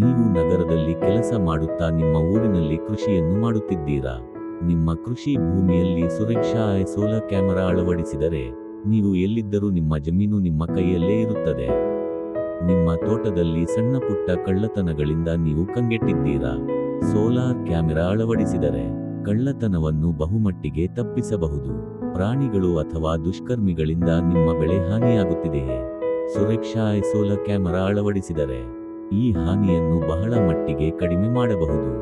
ನೀವು ನಗರದಲ್ಲಿ ಕೆಲಸ ಮಾಡುತ್ತಾ ನಿಮ್ಮ ಊರಿನಲ್ಲಿ ಕೃಷಿಯನ್ನು ಮಾಡುತ್ತಿದ್ದೀರಾ. ನಿಮ್ಮ ಕೃಷಿ ಭೂಮಿಯಲ್ಲಿ ಸುರಕ್ಷಾ ಸೋಲಾರ್ ಕ್ಯಾಮೆರಾ ಅಳವಡಿಸಿದರೆ ನೀವು ಎಲ್ಲಿದ್ದರೂ ನಿಮ್ಮ ಜಮೀನು ನಿಮ್ಮ ಕೈಯಲ್ಲೇ ಇರುತ್ತದೆ. ನಿಮ್ಮ ತೋಟದಲ್ಲಿ ಸಣ್ಣ ಪುಟ್ಟ ಕಳ್ಳತನಗಳಿಂದ ನೀವು ಕಂಗೆಟ್ಟಿದ್ದೀರಾ. ಸೋಲಾರ್ ಕ್ಯಾಮೆರಾ ಅಳವಡಿಸಿದರೆ ಕಳ್ಳತನವನ್ನು ಬಹುಮಟ್ಟಿಗೆ ತಪ್ಪಿಸಬಹುದು. ಪ್ರಾಣಿಗಳು ಅಥವಾ ದುಷ್ಕರ್ಮಿಗಳಿಂದ ನಿಮ್ಮ ಬೆಳೆ ಹಾನಿಯಾಗುತ್ತಿದೆಯೇ? ಸುರಕ್ಷಾ ಸೋಲಾರ್ ಕ್ಯಾಮೆರಾ ಅಳವಡಿಸಿದರೆ ಈ ಹಾನಿಯನ್ನು ಬಹಳ ಮಟ್ಟಿಗೆ ಕಡಿಮೆ ಮಾಡಬಹುದು.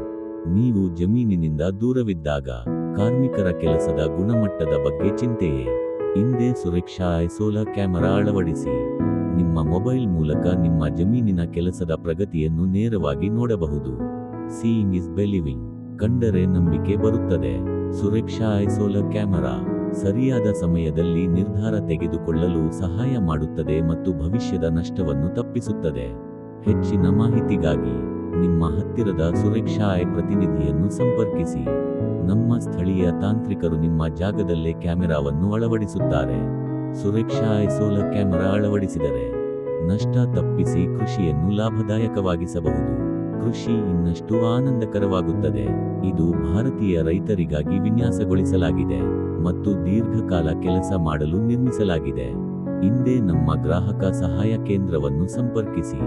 ನೀವು ಜಮೀನಿನಿಂದ ದೂರವಿದ್ದಾಗ ಕಾರ್ಮಿಕರ ಕೆಲಸದ ಗುಣಮಟ್ಟದ ಬಗ್ಗೆ ಚಿಂತೆಯೇ? ಹಿಂದೆ ಸುರಕ್ಷಾ ಸೋಲಾರ್ ಕ್ಯಾಮೆರಾ ಅಳವಡಿಸಿ ನಿಮ್ಮ ಮೊಬೈಲ್ ಮೂಲಕ ನಿಮ್ಮ ಜಮೀನಿನ ಕೆಲಸದ ಪ್ರಗತಿಯನ್ನು ನೇರವಾಗಿ ನೋಡಬಹುದು. Seeing is believing. ಕಂಡರೆ ನಂಬಿಕೆ ಬರುತ್ತದೆ. ಸುರಕ್ಷಾ ಸೋಲಾರ್ ಕ್ಯಾಮೆರಾ ಸರಿಯಾದ ಸಮಯದಲ್ಲಿ ನಿರ್ಧಾರ ತೆಗೆದುಕೊಳ್ಳಲು ಸಹಾಯ ಮಾಡುತ್ತದೆ ಮತ್ತು ಭವಿಷ್ಯದ ನಷ್ಟವನ್ನು ತಪ್ಪಿಸುತ್ತದೆ. ಹೆಚ್ಚಿನ ಮಾಹಿತಿಗಾಗಿ ನಿಮ್ಮ ಹತ್ತಿರದ ಸುರಕ್ಷಾ ಪ್ರತಿನಿಧಿಯನ್ನು ಸಂಪರ್ಕಿಸಿ. ನಮ್ಮ ಸ್ಥಳೀಯ ತಾಂತ್ರಿಕರು ನಿಮ್ಮ ಜಾಗದಲ್ಲೇ ಕ್ಯಾಮೆರಾವನ್ನು ಅಳವಡಿಸುತ್ತಾರೆ. ಸುರಕ್ಷಾ ಸೋಲಾರ್ ಕ್ಯಾಮೆರಾ ಅಳವಡಿಸಿದರೆ ನಷ್ಟ ತಪ್ಪಿಸಿ ಕೃಷಿಯನ್ನು ಲಾಭದಾಯಕವಾಗಿಸಬಹುದು. ಕೃಷಿ ಇನ್ನಷ್ಟು ಆನಂದಕರವಾಗುತ್ತದೆ. ಇದು ಭಾರತೀಯ ರೈತರಿಗಾಗಿ ವಿನ್ಯಾಸಗೊಳಿಸಲಾಗಿದೆ ಮತ್ತು ದೀರ್ಘಕಾಲ ಕೆಲಸ ಮಾಡಲು ನಿರ್ಮಿಸಲಾಗಿದೆ. ಹಿಂದೆ ನಮ್ಮ ಗ್ರಾಹಕ ಸಹಾಯ ಕೇಂದ್ರವನ್ನು ಸಂಪರ್ಕಿಸಿ.